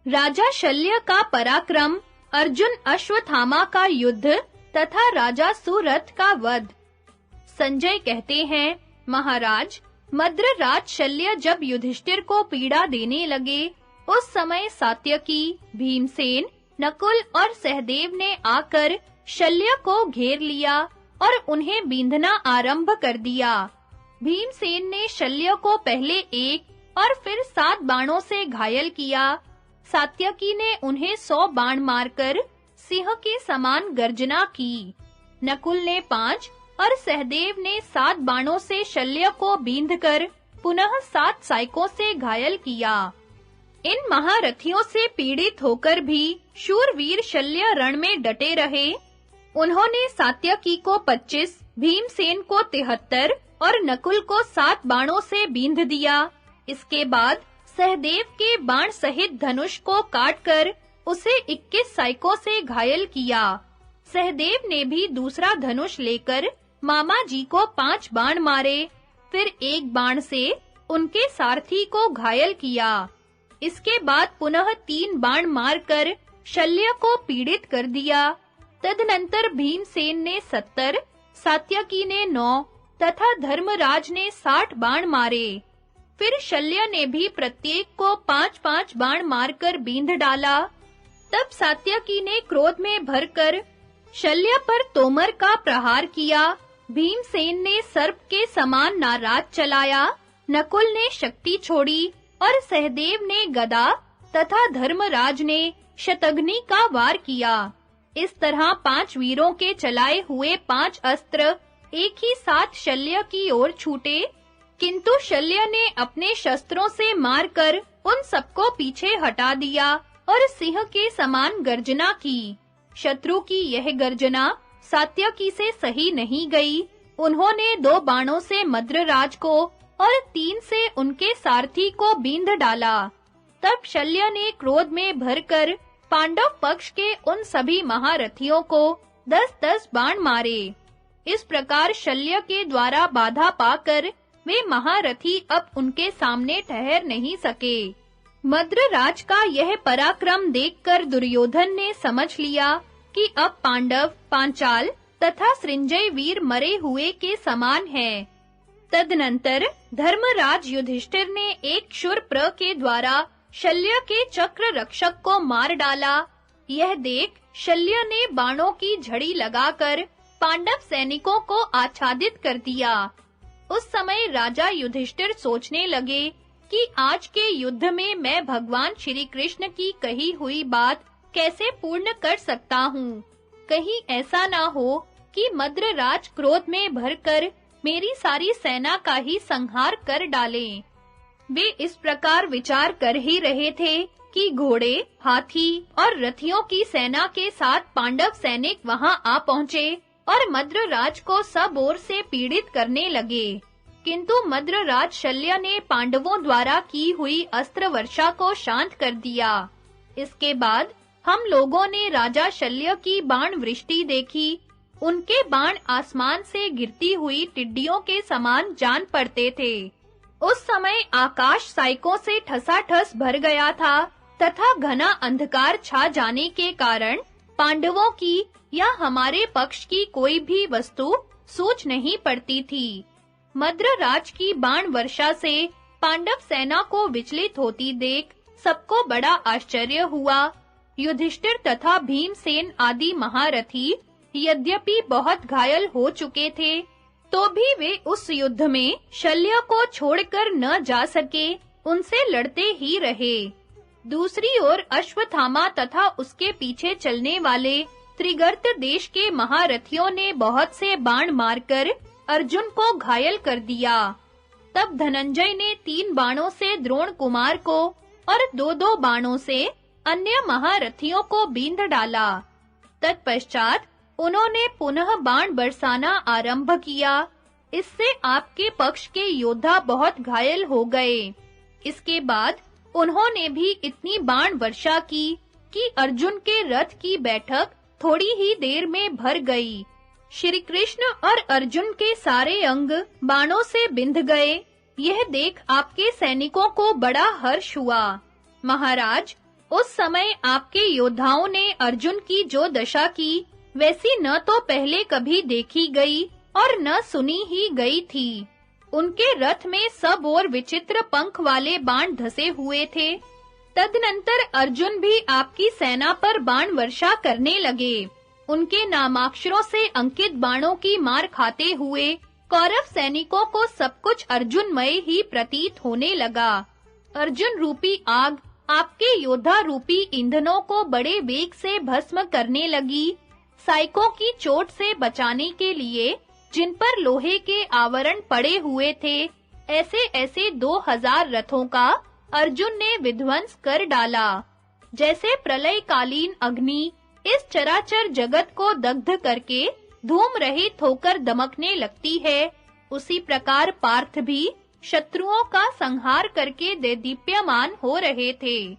राजा शल्य का पराक्रम, अर्जुन अश्वत्थामा का युद्ध तथा राजा सुरथ का वध। संजय कहते हैं, महाराज, मद्रराज शल्य जब युधिष्ठिर को पीड़ा देने लगे, उस समय सात्यकी, भीमसेन, नकुल और सहदेव ने आकर शल्य को घेर लिया और उन्हें बींधना आरंभ कर दिया। भीमसेन ने शल्य को पहले 1 और फिर 7 बाणों से घायल किया। सात्यकी ने उन्हें 100 बाण मारकर सिंह के समान गर्जना की। नकुल ने 5 और सहदेव ने 7 बाणों से शल्य को बींधकर पुनः 7 सायकों से घायल किया। इन महारथियों से पीड़ित होकर भी शूरवीर शल्य रण में डटे रहे। उन्होंने सात्यकी को 25, भीमसेन को 73 और नकुल को 7 बाणों से बींध दिया। इसके बाद सहदेव के बाण सहित धनुष को काटकर उसे 21 सायकों से घायल किया। सहदेव ने भी दूसरा धनुष लेकर मामा जी को 5 बाण मारे, फिर 1 बाण से उनके सारथी को घायल किया। इसके बाद पुनः 3 बाण मारकर शल्य को पीड़ित कर दिया। तदनंतर भीमसेन ने 70, सात्यकी ने 9 तथा धर्मराज ने 60 बाण मारे। फिर शल्य ने भी प्रत्येक को 5-5 बाण मारकर बींध डाला। तब सात्यकी ने क्रोध में भरकर शल्य पर तोमर का प्रहार किया। भीमसेन ने सर्प के समान नाराज चलाया, नकुल ने शक्ति छोड़ी और सहदेव ने गदा तथा धर्मराज ने शतघ्नि का वार किया। इस तरह 5 वीरों के चलाए हुए 5 अस्त्र एक ही साथ शल्य की ओर छूटे, किंतु शल्य ने अपने शस्त्रों से मारकर उन सबको पीछे हटा दिया और सिंह के समान गर्जना की। शत्रु की यह गर्जना सात्यकी से सही नहीं गई। उन्होंने 2 बाणों से मद्रराज को और 3 से उनके सारथी को बींध डाला। तब शल्य ने क्रोध में भरकर पांडव पक्ष के उन सभी महारथियों को 10-10 बाण मारे। इस प्रकार शल्य के द्वारा बाधा पाकर वे महारथी अब उनके सामने ठहर नहीं सके। मद्रराज का यह पराक्रम देखकर दुर्योधन ने समझ लिया कि अब पांडव, पांचाल तथा सृंजय वीर मरे हुए के समान हैं। तदनंतर धर्मराज युधिष्ठिर ने एक शूरप्र के द्वारा शल्य के चक्र रक्षक को मार डाला। यह देख शल्य ने बाणों की झड़ी लगाकर पांडव सैनिकों को आच्छादित कर दिया। उस समय राजा युधिष्ठिर सोचने लगे कि आज के युद्ध में मैं भगवान श्री कृष्ण की कही हुई बात कैसे पूर्ण कर सकता हूँ। कहीं ऐसा ना हो कि मद्रराज क्रोध में भरकर मेरी सारी सेना का ही संहार कर डालें। वे इस प्रकार विचार कर ही रहे थे कि घोड़े, हाथी और रथियों की सेना के साथ पांडव सैनिक वहां आ पहुंचे और मद्रराज को सब ओर से पीड़ित करने लगे। किंतु मद्रराज शल्य ने पांडवों द्वारा की हुई अस्त्र वर्षा को शांत कर दिया। इसके बाद हम लोगों ने राजा शल्य की बाण वृष्टि देखी। उनके बाण आसमान से गिरती हुई टिड्डियों के समान जान पड़ते थे। उस समय आकाश सायकों से ठसाठस भर गया था तथा घना अंधकार छा जाने के कारण पांडवों की या हमारे पक्ष की कोई भी वस्तु सूझ नहीं पड़ती थी। मद्रराज की बाण वर्षा से पांडव सेना को विचलित होती देख सबको बड़ा आश्चर्य हुआ। युधिष्ठिर तथा भीमसेन आदि महारथी यद्यपि बहुत घायल हो चुके थे, तो भी वे उस युद्ध में शल्य को छोड़कर न जा सके, उनसे लड़ते ही रहे। दूसरी ओर अश्वत्थामा तथा उसके पीछे चलने वाले त्रिगर्त देश के महारथियों ने बहुत से बाण मारकर अर्जुन को घायल कर दिया। तब धनंजय ने 3 बाणों से द्रोण कुमार को और 2-2 बाणों से अन्य महारथियों को बींध डाला। तत्पश्चात उन्होंने पुनः बाण बरसाना आरंभ किया। इससे आपके पक्ष के योद्धा बहुत घायल हो गए। इसके बाद उन्होंने भी इतनी बाण वर्षा की कि अर्जुन के रथ की बैठक थोड़ी ही देर में भर गई। श्री कृष्ण और अर्जुन के सारे अंग बाणों से बिंध गए। यह देख आपके सैनिकों को बड़ा हर्ष हुआ। महाराज, उस समय आपके योद्धाओं ने अर्जुन की जो दशा की, वैसी न तो पहले कभी देखी गई और न सुनी ही गई थी। उनके रथ में सब ओर विचित्र पंख वाले बाण धसे हुए थे। तदनंतर अर्जुन भी आपकी सेना पर बाण वर्षा करने लगे। उनके नामाक्षरों से अंकित बाणों की मार खाते हुए कौरव सैनिकों को सब कुछ अर्जुनमय ही प्रतीत होने लगा। अर्जुन रूपी आग आपके योद्धा रूपी ईंधनों को बड़े वेग से भस्म करने लगी। साइकों की चोट से बचाने के लिए जिन पर लोहे के आवरण पड़े हुए थे, ऐसे-ऐसे 2000 रथों का अर्जुन ने विध्वंस कर डाला। जैसे प्रलयकालीन अग्नि इस चराचर जगत को दग्ध करके धूम रहित होकर दमकने लगती है, उसी प्रकार पार्थ भी शत्रुओं का संहार करके देदीप्यमान हो रहे थे।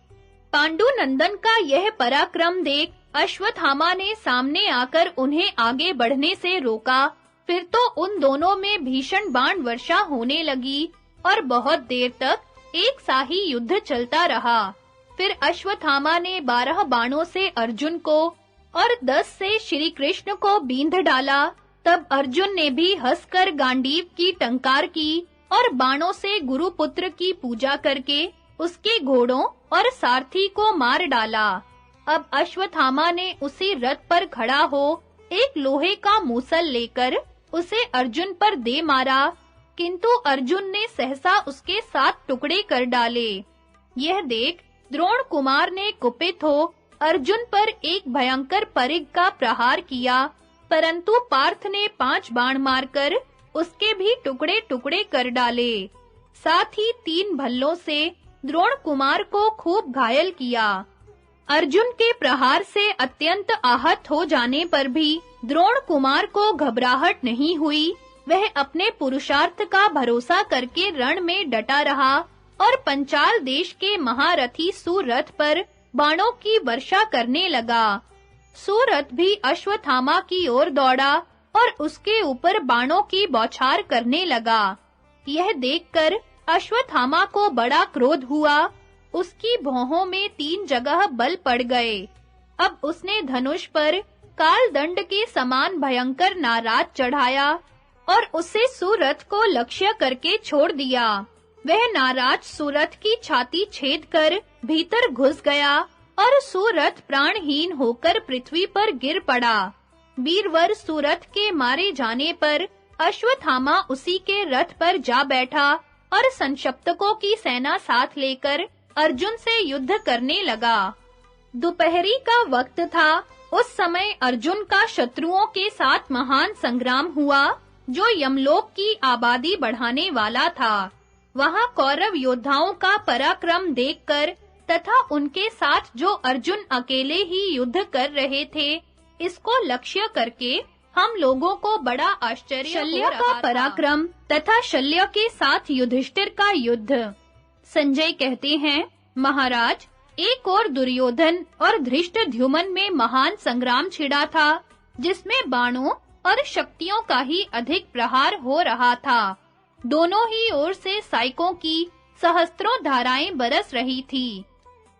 पांडु नंदन का यह पराक्रम देख अश्वत्थामा ने सामने आकर उन्हें आगे बढ़ने से रोका। फिर तो उन दोनों में भीषण बाण वर्षा होने लगी और बहुत देर तक एक सा ही युद्ध चलता रहा। फिर अश्वत्थामा ने 12 बाणों से अर्जुन को और 10 से श्री कृष्ण को बींध डाला। तब अर्जुन ने भी हंसकर गांडीव की टंकार की और बाणों से गुरुपुत्र की पूजा करके उसके घोड़ों और सारथी को मार डाला। अब अश्वत्थामा ने उसी रथ पर खड़ा हो एक लोहे का मूसल लेकर उसे अर्जुन पर दे मारा, किंतु अर्जुन ने सहसा उसके 7 टुकड़े कर डाले। यह देख द्रोण कुमार ने कुपित हो अर्जुन पर एक भयंकर परिघ का प्रहार किया, परंतु पार्थ ने 5 बाण मारकर उसके भी टुकड़े-टुकड़े कर डाले। साथ ही 3 भल्लों से द्रोण कुमार को खूब घायल किया। अर्जुन के प्रहार से अत्यंत आहत हो जाने पर भी द्रोण कुमार को घबराहट नहीं हुई। वह अपने पुरुषार्थ का भरोसा करके रण में डटा रहा और पंचाल देश के महारथी सुरथ पर बाणों की वर्षा करने लगा। सुरथ भी अश्वत्थामा की ओर दौड़ा और उसके ऊपर बाणों की बौछार करने लगा। यह देखकर अश्वत्थामा को बड़ा क्रोध हुआ। उसकी भौहों में 3 जगह बल पड़ गए। अब उसने धनुष पर काल दंड के समान भयंकर नाराज चढ़ाया और उसे सुरथ को लक्ष्य करके छोड़ दिया। वह नाराज सुरथ की छाती छेद कर भीतर घुस गया और सुरथ प्राणहीन होकर पृथ्वी पर गिर पड़ा। वीरवर सुरथ के मारे जाने पर अश्वत्थामा उसी के रथ पर जा बैठा और संशप्तकों की सेना साथ लेकर अर्जुन से युद्ध करने लगा। दोपहरी का वक्त था। उस समय अर्जुन का शत्रुओं के साथ महान संग्राम हुआ, जो यमलोक की आबादी बढ़ाने वाला था। वहां कौरव योद्धाओं का पराक्रम देखकर तथा उनके साथ जो अर्जुन अकेले ही युद्ध कर रहे थे, इसको लक्ष्य करके हम लोगों को बड़ा आश्चर्य शल्य का पराक्रम तथा शल्य के साथ युधिष्ठिर का युद्ध। संजय कहते हैं, महाराज, एक और दुर्योधन और धृष्टद्युम्न में महान संग्राम छिड़ा था, जिसमें बाणों और शक्तियों का ही अधिक प्रहार हो रहा था। दोनों ही ओर से साइकों की सहस्त्रों धाराएं बरस रही थी।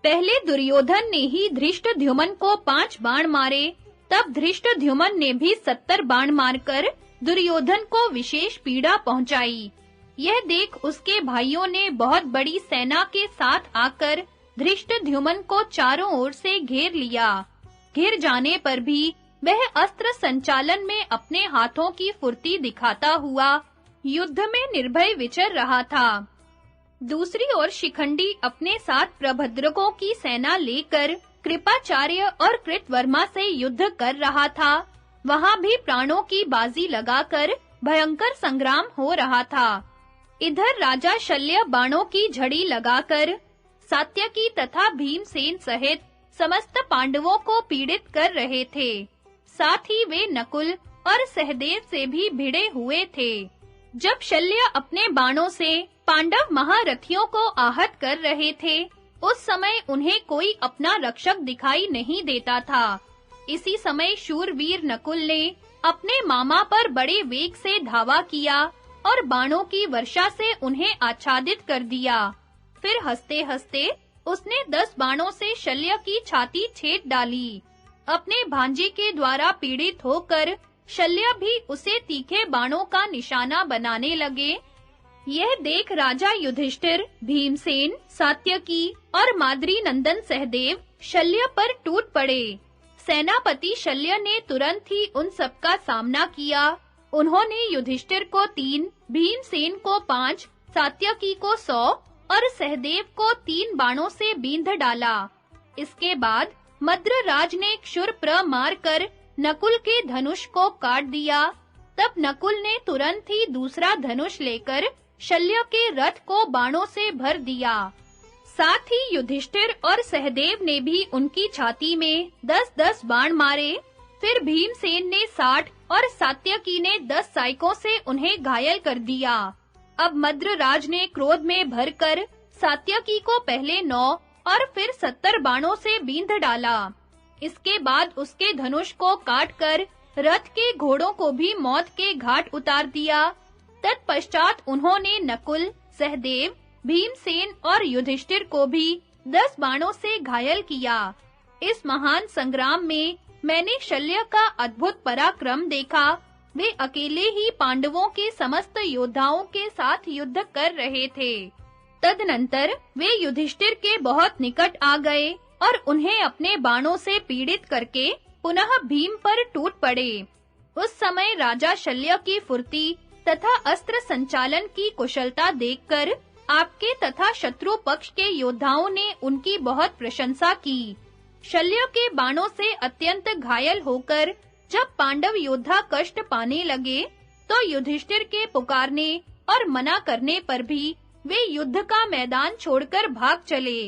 पहले दुर्योधन ने ही धृष्टद्युम्न को 5 बाण मारे, तब धृष्टद्युम्न ने भी 70 बाण मारकर दुर्योधन को विशेष पीड़ा पहुंचाई। यह देख उसके भाइयों ने बहुत बड़ी सेना के साथ आकर धृष्टद्युम्न को चारों ओर से घेर लिया। घिर जाने पर भी वह अस्त्र संचालन में अपने हाथों की फुर्ती दिखाता हुआ युद्ध में निर्भय विचर रहा था। दूसरी ओर शिखंडी अपने साथ प्रभद्रकों की सेना लेकर कृपाचार्य और कृतवर्मा से युद्ध कर रहा था। वहां भी प्राणों की बाजी लगाकर भयंकर संग्राम हो रहा था। इधर राजा शल्य बाणों की झड़ी लगाकर सात्यकी तथा भीमसेन सहित समस्त पांडवों को पीड़ित कर रहे थे। साथ ही वे नकुल और सहदेव से भी भिड़े हुए थे। जब शल्य अपने बाणों से पांडव महारथियों को आहत कर रहे थे, उस समय उन्हें कोई अपना रक्षक दिखाई नहीं देता था। इसी समय शूरवीर नकुल ने अपने मामा पर बड़े वेग से धावा किया और बाणों की वर्षा से उन्हें आच्छादित कर दिया। फिर हंसते-हंसते उसने 10 बाणों से शल्य की छाती छेद डाली। अपने भांजे के द्वारा पीड़ित होकर शल्य भी उसे तीखे बाणों का निशाना बनाने लगे। यह देख राजा युधिष्ठिर, भीमसेन, सात्यकी और माद्री नंदन सहदेव शल्य पर टूट पड़े। सेनापति शल्य ने तुरंत ही उन सबका सामना किया। उन्होंने युधिष्ठिर को 3, भीमसेन को 5, सात्यकी को 100 और सहदेव को 3 बाणों से बींध डाला। इसके बाद मद्रराज ने क्षुरप्र मारकर नकुल के धनुष को काट दिया। तब नकुल ने तुरंत ही दूसरा धनुष लेकर शल्य के रथ को बाणों से भर दिया। साथ ही युधिष्ठिर और सहदेव ने भी उनकी छाती में 10-10 बाण मारे। फिर भीमसेन ने 60 और सात्यकी ने 10 साइकों से उन्हें घायल कर दिया। अब मद्रराज ने क्रोध में भरकर सात्यकी को पहले 9 और फिर 70 बाणों से बींध डाला। इसके बाद उसके धनुष को काटकर रथ के घोड़ों को भी मौत के घाट उतार दिया। तत्पश्चात उन्होंने नकुल, सहदेव, भीमसेन और युधिष्ठिर को भी 10 बाणों से घायल किया। इस महान संग्राम में मैंने शल्य का अद्भुत पराक्रम देखा। वे अकेले ही पांडवों के समस्त योद्धाओं के साथ युद्ध कर रहे थे। तदनंतर वे युधिष्ठिर के बहुत निकट आ गए और उन्हें अपने बाणों से पीड़ित करके पुनः भीम पर टूट पड़े। उस समय राजा शल्य की फुर्ती तथा अस्त्र संचालन की कुशलता देखकर आपके तथा शत्रु पक्ष के योद्धाओं ने उनकी बहुत प्रशंसा की। शल्य के बाणों से अत्यंत घायल होकर जब पांडव योद्धा कष्ट पाने लगे, तो युधिष्ठिर के पुकारने और मना करने पर भी वे युद्ध का मैदान छोड़कर भाग चले।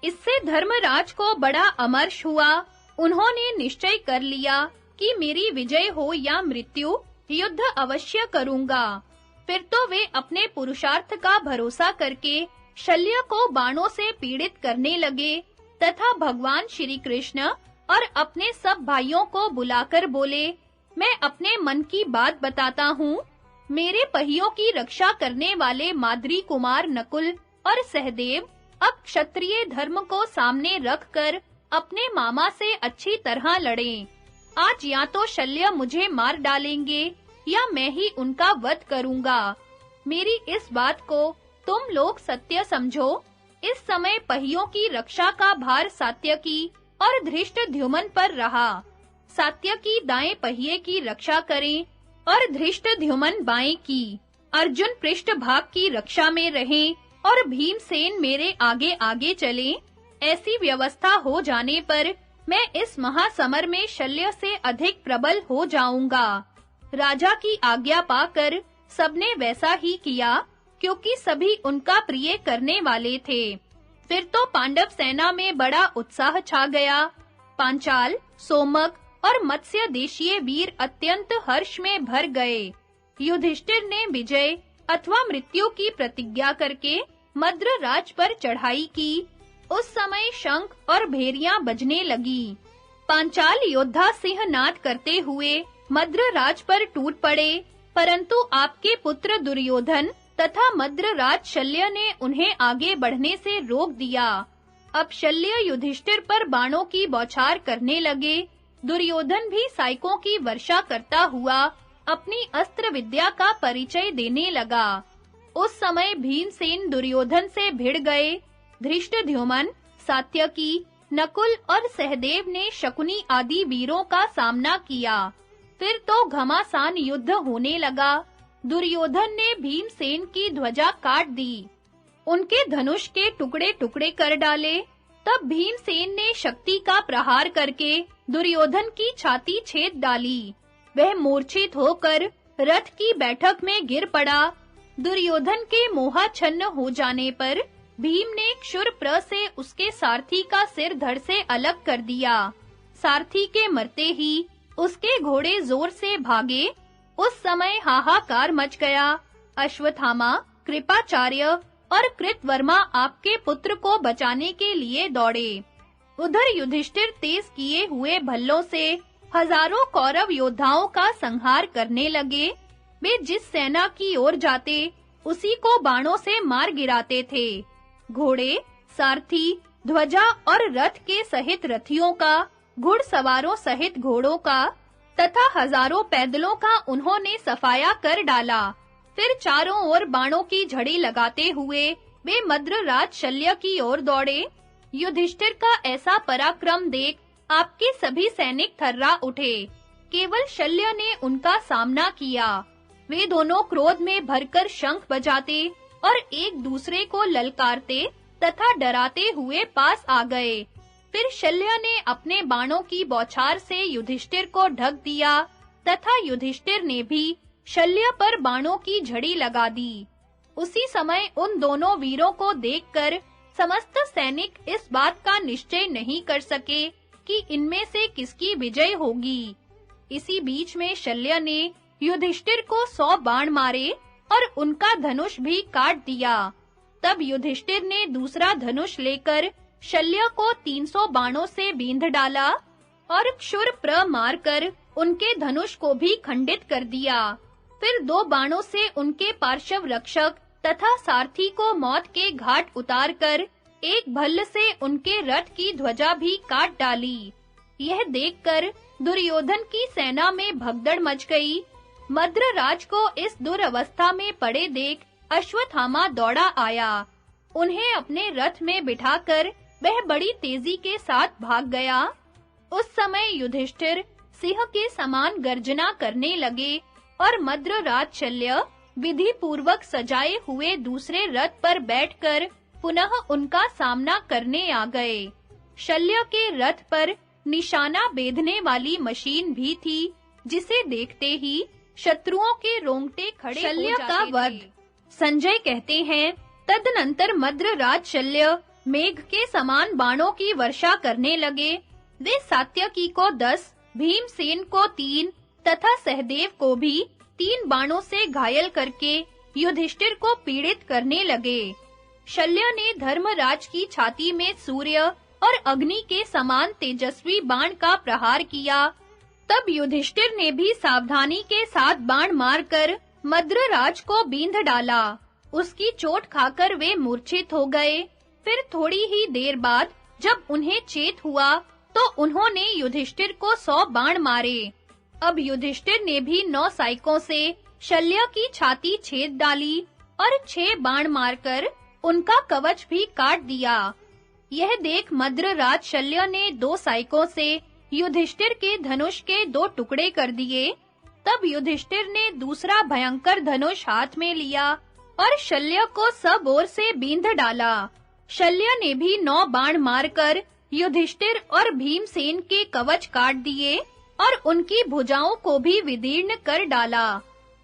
इससे धर्मराज को बड़ा अमर्ष हुआ। उन्होंने निश्चय कर लिया कि मेरी विजय हो या मृत्यु, युद्ध अवश्य करूंगा। फिर तो वे अपने पुरुषार्थ का भरोसा करके शल्य को बाणों से पीड़ित करने लगे तथा भगवान श्री कृष्ण और अपने सब भाइयों को बुलाकर बोले, मैं अपने मन की बात बताता हूँ। मेरे पहियों की रक्षा करने वाले माद्री कुमार नकुल और सहदेव अब क्षत्रिय धर्म को सामने रखकर अपने मामा से अच्छी तरह लड़ें। आज या तो शल्य मुझे मार डालेंगे या मैं ही उनका वध करूंगा। मेरी इस बात को तुम लोग सत्य समझो। इस समय पहियों की रक्षा का भार सात्यकी और धृष्टद्युम्न पर रहा। सात्यकी दाएं पहिए की रक्षा करें और धृष्टद्युम्न बाएं की। अर्जुन पृष्ठ भाग की रक्षा में रहें और भीमसेन मेरे आगे-आगे चलें। ऐसी व्यवस्था हो जाने पर मैं इस महासमर में शल्य से अधिक प्रबल हो जाऊंगा। राजा की आज्ञा पाकर सबने वैसा ही किया, क्योंकि सभी उनका प्रिय करने वाले थे। फिर तो पांडव सेना में बड़ा उत्साह छा गया। पांचाल, सोमक और मत्स्य देशीय वीर अत्यंत हर्ष में भर गए। युधिष्ठिर ने विजय अथवा मृत्यु की प्रतिज्ञा करके मद्रराज पर चढ़ाई की। उस समय शंख और भेरियां बजने लगी। पांचाल योद्धा सिंहनाद करते हुए मद्रराज पर टूट पड़े, परंतु आपके पुत्र दुर्योधन तथा मद्रराज शल्य ने उन्हें आगे बढ़ने से रोक दिया। अब शल्य युधिष्ठिर पर बाणों की बौछार करने लगे। दुर्योधन भी साइकों की वर्षा करता हुआ अपनी अस्त्र विद्या का परिचय देने लगा। उस समय भीमसेन दुर्योधन से भिड़ गए। धृष्टद्युम्न, सात्यकी, नकुल और सहदेव ने शकुनी आदि वीरों का सामना किया। फिर तो घमासान युद्ध होने लगा। दुर्योधन ने भीमसेन की ध्वजा काट दी, उनके धनुष के टुकड़े-टुकड़े कर डाले। तब भीमसेन ने शक्ति का प्रहार करके दुर्योधन की छाती छेद डाली। वह मूर्छित होकर रथ की बैठक में गिर पड़ा। दुर्योधन के मोहाच्छन्न हो जाने पर भीम ने क्षुरप्र से उसके सारथी का सिर धड़ से अलग कर दिया। सारथी के मरते ही उसके घोड़े जोर से भागे। उस समय हाहाकार मच गया। अश्वत्थामा, कृपाचार्य और कृतवर्मा आपके पुत्र को बचाने के लिए दौड़े। उधर युधिष्ठिर तेज किए हुए भल्लों से हजारों कौरव योद्धाओं का संहार करने लगे। वे जिस सेना की ओर जाते, उसी को बाणों से मार गिराते थे। घोड़े, सारथी, ध्वजा और रथ के सहित रथियों का, घुड़सवारों सहित घोड़ों का तथा हजारों पैदलों का उन्होंने सफाया कर डाला। फिर चारों ओर बाणों की झड़ी लगाते हुए वे मद्रराज शल्य की ओर दौड़े। युधिष्ठिर का ऐसा पराक्रम देख आपके सभी सैनिक थर्रा उठे। केवल शल्य ने उनका सामना किया। वे दोनों क्रोध में भरकर शंख बजाते और एक दूसरे को ललकारते तथा डराते हुए पास आ गए। फिर शल्य ने अपने बाणों की बौछार से युधिष्ठिर को ढक दिया तथा युधिष्ठिर ने भी शल्य पर बाणों की झड़ी लगा दी। उसी समय उन दोनों वीरों को देखकर समस्त सैनिक इस बात का निश्चय नहीं कर सके कि इनमें से किसकी विजय होगी। इसी बीच में शल्य ने युधिष्ठिर को 100 बाण मारे और उनका धनुष भी काट दिया। तब युधिष्ठिर ने दूसरा धनुष लेकर शल्य को 300 बाणों से बींध डाला और क्षुरप्र मारकर उनके धनुष को भी खंडित कर दिया। फिर 2 बाणों से उनके पार्श्व रक्षक तथा सारथी को मौत के घाट उतारकर एक भल्ल से उनके रथ की ध्वजा भी काट डाली। यह देखकर दुर्योधन की सेना में भगदड़ मच गई। मद्रराज को इस दुरवस्था में पड़े देख अश्वत्थामा दौड़ा आया। उन्हें अपने रथ में बिठाकर वह बड़ी तेजी के साथ भाग गया। उस समय युधिष्ठिर सिंह के समान गर्जना करने लगे और मद्रराज शल्य विधि पूर्वक सजाए हुए दूसरे रथ पर बैठकर पुनः उनका सामना करने आ गए। शल्य के रथ पर निशाना बेधने वाली मशीन भी थी, जिसे देखते ही शत्रुओं के रोंगटे खड़े हो जाते थे। शल्य का वध। संजय कहते हैं, तदनंतर मद्रराज शल्य मेघ के समान बाणों की वर्षा करने लगे। वे सात्यकी को 10, भीमसेन को 3 तथा सहदेव को भी 3 बाणों से घायल करके युधिष्ठिर को पीड़ित करने लगे। शल्य ने धर्मराज की छाती में सूर्य और अग्नि के समान तेजस्वी बाण का प्रहार किया। तब युधिष्ठिर ने भी सावधानी के साथ बाण मारकर मद्रराज को बींध डाला। उसकी चोट खाकर वे मूर्छित हो गए। फिर थोड़ी ही देर बाद जब उन्हें चेत हुआ तो उन्होंने युधिष्ठिर को 100 बाण मारे। अब युधिष्ठिर ने भी 9 साइकों से शल्य की छाती छेद डाली और 6 बाण मारकर उनका कवच भी काट दिया। यह देख मद्रराज शल्य ने 2 साइकों से युधिष्ठिर के धनुष के 2 टुकड़े कर दिए। तब युधिष्ठिर ने दूसरा भयंकर धनुष हाथ में लिया और शल्य को सब ओर से बींध डाला। शल्य ने भी 9 बाण मारकर युधिष्ठिर और भीमसेन के कवच काट दिए और उनकी भुजाओं को भी विदीर्ण कर डाला।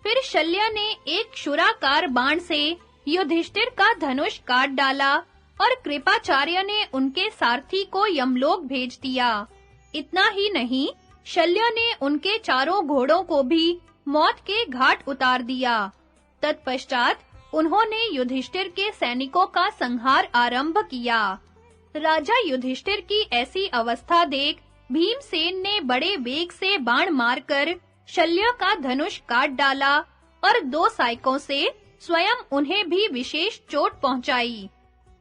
फिर शल्य ने एक क्षुराकार बाण से युधिष्ठिर का धनुष काट डाला और कृपाचार्य ने उनके सारथी को यमलोक भेज दिया। इतना ही नहीं, शल्य ने उनके चारों घोड़ों को भी मौत के घाट उतार दिया। तत्पश्चात उन्होंने युधिष्ठिर के सैनिकों का संहार आरंभ किया। राजा युधिष्ठिर की ऐसी अवस्था देख भीमसेन ने बड़े वेग से बाण मारकर शल्य का धनुष काट डाला और 2 साइकों से स्वयं उन्हें भी विशेष चोट पहुंचाई।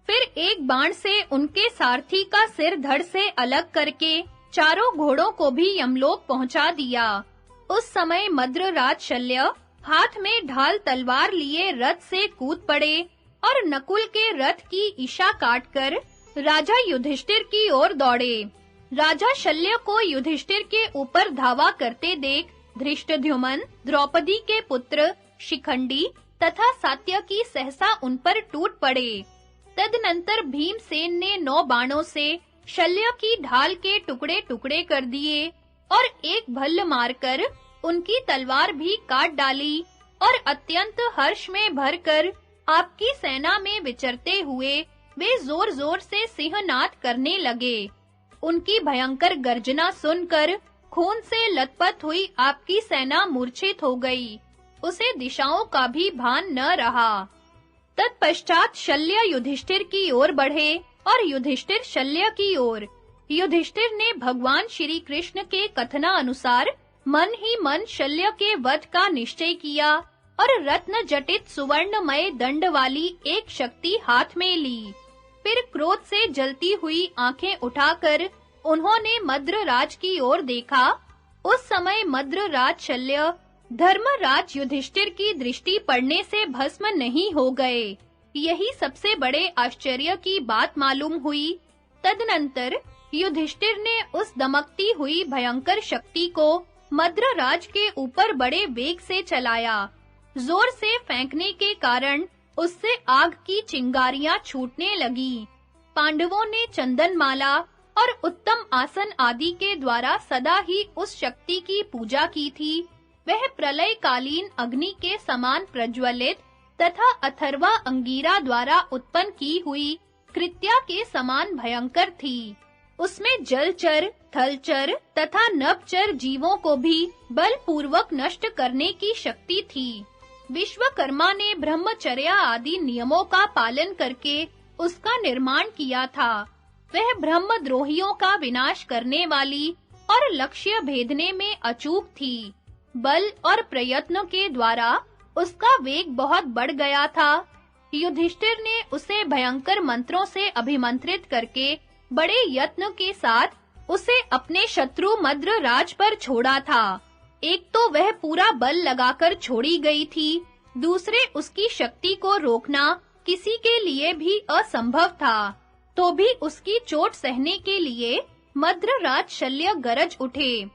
फिर एक बाण से उनके सारथी का सिर धड़ से अलग करके चारों घोड़ों को भी यमलोक पहुंचा दिया। उस समय मद्रराज शल्य हाथ में ढाल तलवार लिए रथ से कूद पड़े और नकुल के रथ की इशा काटकर राजा युधिष्ठिर की ओर दौड़े। राजा शल्य को युधिष्ठिर के ऊपर धावा करते देख धृष्टद्युम्न, द्रौपदी के पुत्र शिखंडी तथा सात्यकी सहसा उन पर टूट पड़े। तदनंतर भीमसेन ने 9 बाणों से शल्य की ढाल के टुकड़े-टुकड़े कर दिए और एक भल्ल मारकर उनकी तलवार भी काट डाली और अत्यंत हर्ष में भरकर आपकी सेना में विचरते हुए वे जोर-जोर से सिंहनाद करने लगे। उनकी भयंकर गर्जना सुनकर खून से लथपथ हुई आपकी सेना मूर्छित हो गई। उसे दिशाओं का भी भान न रहा। तत्पश्चात शल्य युधिष्ठिर की ओर बढ़े और युधिष्ठिर शल्य की ओर। युधिष्ठिर ने भगवान श्री कृष्ण के कथना अनुसार मन ही मन शल्य के वध का निश्चय किया और रत्न जटित सुवर्णमय दंड वाली एक शक्ति हाथ में ली। फिर क्रोध से जलती हुई आंखें उठाकर उन्होंने मद्रराज की ओर देखा। उस समय मद्रराज शल्य धर्मराज युधिष्ठिर की दृष्टि पड़ने से भस्म नहीं हो गए। यही सबसे बड़े आश्चर्य की बात मालूम हुई। तदनंतर युधिष्ठिर ने उस दमकती हुई भयंकर शक्ति को मद्रराज के ऊपर बड़े वेग से चलाया। जोर से फेंकने के कारण उससे आग की चिंगारियां छूटने लगी। पांडवों ने चंदनमाला और उत्तम आसन आदि के द्वारा सदा ही उस शक्ति की पूजा की थी। वह प्रलयकालीन अग्नि के समान प्रज्वलित तथा अथर्वा अंगीरा द्वारा उत्पन्न की हुई कृत्या के समान भयंकर थी। उसमें जलचर, थलचर तथा नभचर जीवों को भी बलपूर्वक नष्ट करने की शक्ति थी। विश्वकर्मा ने ब्रह्मचर्या आदि नियमों का पालन करके उसका निर्माण किया था। वह ब्रह्मद्रोहियों का विनाश करने वाली और लक्ष्य भेदने में अचूक थी। बल और प्रयत्न के द्वारा उसका वेग बहुत बढ़ गया था। युधिष्ठिर ने उसे भयंकर मंत्रों से अभिमंत्रित करके बड़े यत्न के साथ उसे अपने शत्रु मद्रराज पर छोड़ा था। एक तो वह पूरा बल लगाकर छोड़ी गई थी, दूसरे उसकी शक्ति को रोकना किसी के लिए भी असंभव था। तो भी उसकी चोट सहने के लिए मद्रराज शल्य गरज उठे,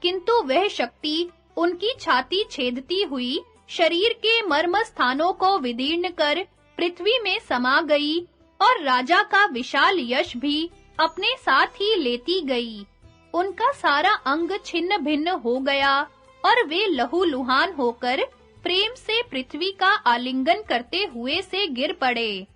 किंतु वह शक्ति उनकी छाती छेदती हुई शरीर के मर्म स्थानों को विदीर्ण कर पृथ्वी में समा गई और राजा का विशाल यश भी अपने साथ ही लेती गई। उनका सारा अंग छिन्न भिन्न हो गया और वे लहूलुहान होकर प्रेम से पृथ्वी का आलिंगन करते हुए से गिर पड़े।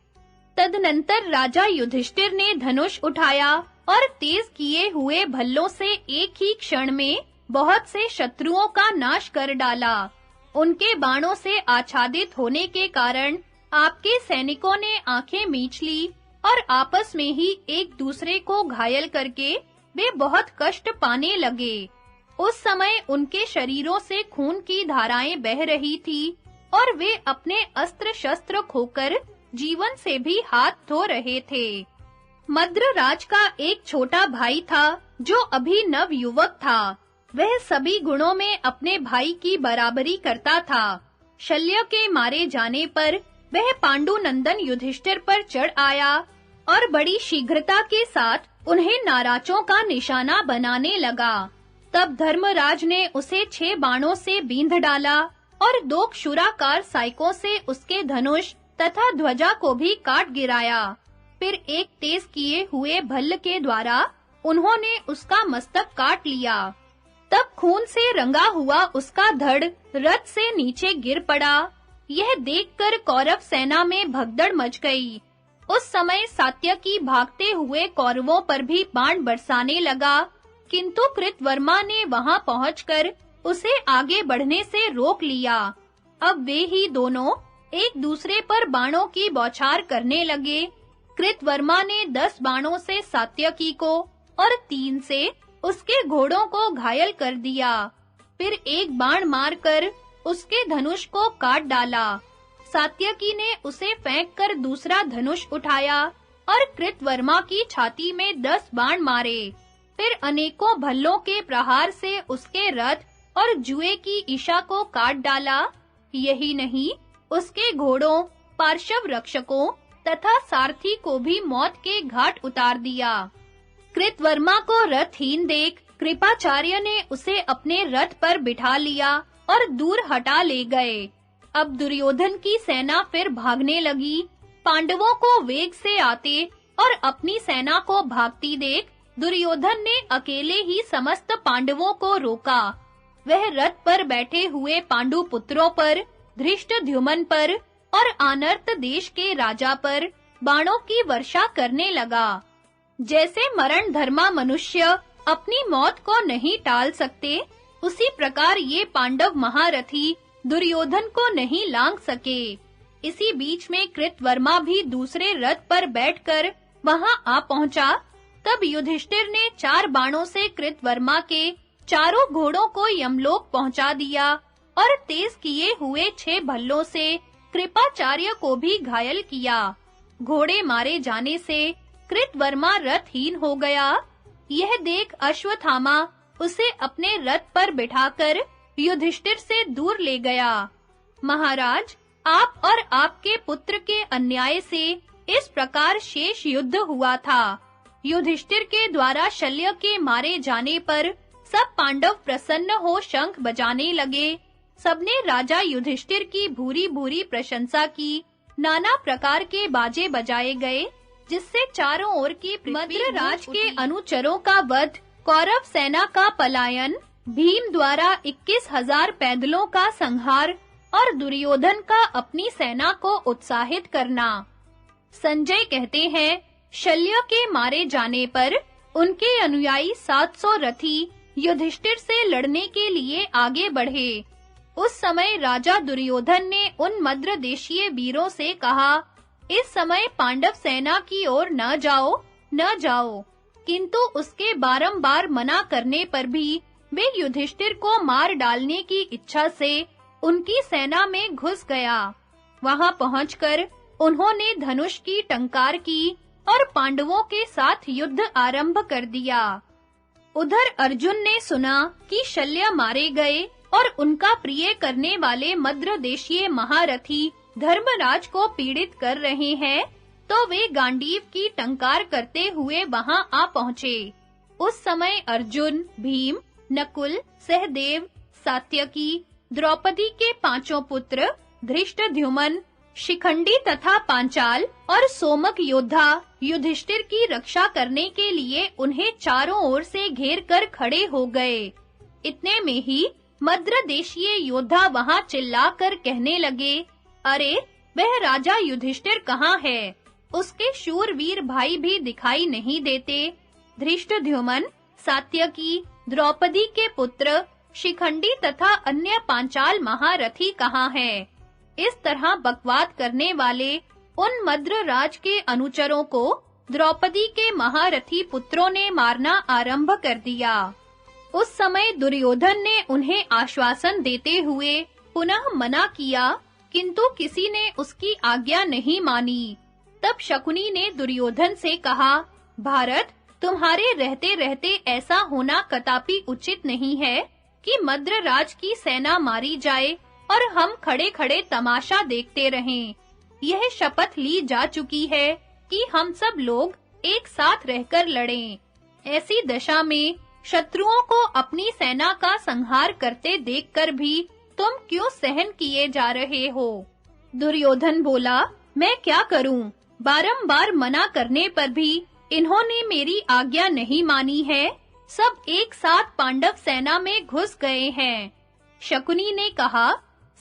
तदनंतर राजा युधिष्ठिर ने धनुष उठाया और तेज किए हुए भल्लों से एक ही क्षण में बहुत से शत्रुओं का नाश कर डाला। उनके बाणों से आच्छादित होने के कारण आपके सैनिकों ने आंखें मीच ली और आपस में ही एक दूसरे को घायल करके वे बहुत कष्ट पाने लगे। उस समय उनके शरीरों से खून की धाराएं बह रही थी और वे अपने अस्त्र-शस्त्र खोकर जीवन से भी हाथ धो रहे थे। मद्रराज का एक छोटा भाई था जो अभी नव युवक था। वह सभी गुणों में अपने भाई की बराबरी करता था। शल्य के मारे जाने पर वह पांडु नंदन युधिष्ठिर पर चढ़ आया और बड़ी शीघ्रता के साथ उन्हें नाराजों का निशाना बनाने लगा। तब धर्मराज ने उसे 6 बाणों से बींध डाला और 2 क्षुराकार साइकों से उसके धनुष तथा ध्वजा को भी काट गिराया। फिर एक तेज किए हुए भल्ल के द्वारा उन्होंने उसका मस्तक काट लिया। तब खून से रंगा हुआ उसका धड़ रथ से नीचे गिर पड़ा। यह देखकर कौरव सेना में भगदड़ मच गई। उस समय सात्यकी भागते हुए कौरवों पर भी बाण बरसाने लगा, किंतु कृतवर्मा ने वहां पहुंचकर उसे आगे बढ़ने से रोक लिया। अब वे ही दोनों एक दूसरे पर बाणों की बौछार करने लगे। कृतवर्मा ने 10 बाणों से सात्यकी को और 3 से उसके घोड़ों को घायल कर दिया। फिर एक बाण मारकर उसके धनुष को काट डाला। सात्यकी ने उसे फेंककर दूसरा धनुष उठाया और कृतवर्मा की छाती में 10 बाण मारे। फिर अनेकों भल्लों के प्रहार से उसके रथ और जुए की ईशा को काट डाला। यही नहीं, उसके घोड़ों, पार्श्व रक्षकों तथा सारथी को भी मौत के घाट उतार दिया। कृतवर्मा को रथहीन देख कृपाचार्य ने उसे अपने रथ पर बिठा लिया और दूर हटा ले गए। अब दुर्योधन की सेना फिर भागने लगी। पांडवों को वेग से आते और अपनी सेना को भागती देख दुर्योधन ने अकेले ही समस्त पांडवों को रोका। वह रथ पर बैठे हुए पांडु पुत्रों पर, धृष्टद्युम्न पर और आनर्त देश के राजा पर बाणों की वर्षा करने लगा। जैसे मरण धर्मा मनुष्य अपनी मौत को नहीं टाल सकते, उसी प्रकार ये पांडव महारथी दुर्योधन को नहीं लांघ सके। इसी बीच में कृतवर्मा भी दूसरे रथ पर बैठकर वहां आ पहुंचा। तब युधिष्ठिर ने 4 बाणों से कृतवर्मा के चारों घोड़ों को यमलोक पहुंचा दिया और तेज किए हुए 6 भल्लों से कृपाचार्य को भी घायल किया। घोड़े मारे जाने से कृतवर्मा रथहीन हो गया। यह देख अश्वत्थामा उसे अपने रथ पर बिठाकर युधिष्ठिर से दूर ले गया। महाराज, आप और आपके पुत्र के अन्याय से इस प्रकार शेष युद्ध हुआ था। युधिष्ठिर के द्वारा शल्य के मारे जाने पर सब पांडव प्रसन्न हो शंख बजाने लगे। सबने राजा युधिष्ठिर की भूरी-भूरी प्रशंसा की। नाना प्रकार के बाजे बजाए गए, जिससे चारों ओर की मद्रराज के अनुचरों का वध, कौरव सेना का पलायन, भीम द्वारा 21,000 पैदलों का संहार और दुर्योधन का अपनी सेना को उत्साहित करना। संजय कहते हैं, शल्य के मारे जाने पर उनके अनुयायी 700 रथी युधिष्ठिर से लड़ने के लिए आगे बढ़े। उस समय राजा दुर्योधन ने उन मद्रदेशीय वीरों से कहा, इस समय पांडव सेना की ओर न जाओ। किंतु उसके बारंबार मना करने पर भी वे युधिष्ठिर को मार डालने की इच्छा से उनकी सेना में घुस गया। वहां पहुंचकर उन्होंने धनुष की टंकार की और पांडवों के साथ युद्ध आरंभ कर दिया। उधर अर्जुन ने सुना कि शल्य मारे गए और उनका प्रिय करने वाले मद्रदेशीय महारथी धर्मराज को पीड़ित कर रहे हैं, तो वे गांडीव की टंकार करते हुए वहां आ पहुंचे। उस समय अर्जुन, भीम, नकुल, सहदेव, सात्यकी, द्रौपदी के पांचों पुत्र, धृष्टद्युम्न, शिखंडी तथा पांचाल और सोमक योद्धा युधिष्ठिर की रक्षा करने के लिए उन्हें चारों ओर से घेर कर खड़े हो गए। इतने में ही मद्रदेशीय योद्धा वहां चिल्लाकर कहने लगे, अरे, वह राजा युधिष्ठिर कहाँ है? उसके शूरवीर भाई भी दिखाई नहीं देते। धृष्टद्युम्न, सात्यकी, द्रौपदी के पुत्र, शिखंडी तथा अन्य पांचाल महारथी कहाँ हैं? इस तरह बकवाद करने वाले उन मद्रराज के अनुचरों को द्रौपदी के महारथी पुत्रों ने मारना आरंभ कर दिया। उस समय दुर्योधन ने उन्हें आश्वासन देते हुए पुनः मना किया, किंतु किसी ने उसकी आज्ञा नहीं मानी। तब शकुनी ने दुर्योधन से कहा, भारत, तुम्हारे रहते-रहते ऐसा होना कदापि उचित नहीं है कि मद्रराज की सेना मारी जाए और हम खड़े-खड़े तमाशा देखते रहें। यह शपथ ली जा चुकी है कि हम सब लोग एक साथ रहकर लड़ें। ऐसी दशा में शत्रुओं को अपनी सेना का संहार करते देखकर भी तुम क्यों सहन किए जा रहे हो? दुर्योधन बोला, मैं क्या करूं? बारंबार मना करने पर भी इन्होंने मेरी आज्ञा नहीं मानी है। सब एक साथ पांडव सेना में घुस गए हैं। शकुनी ने कहा,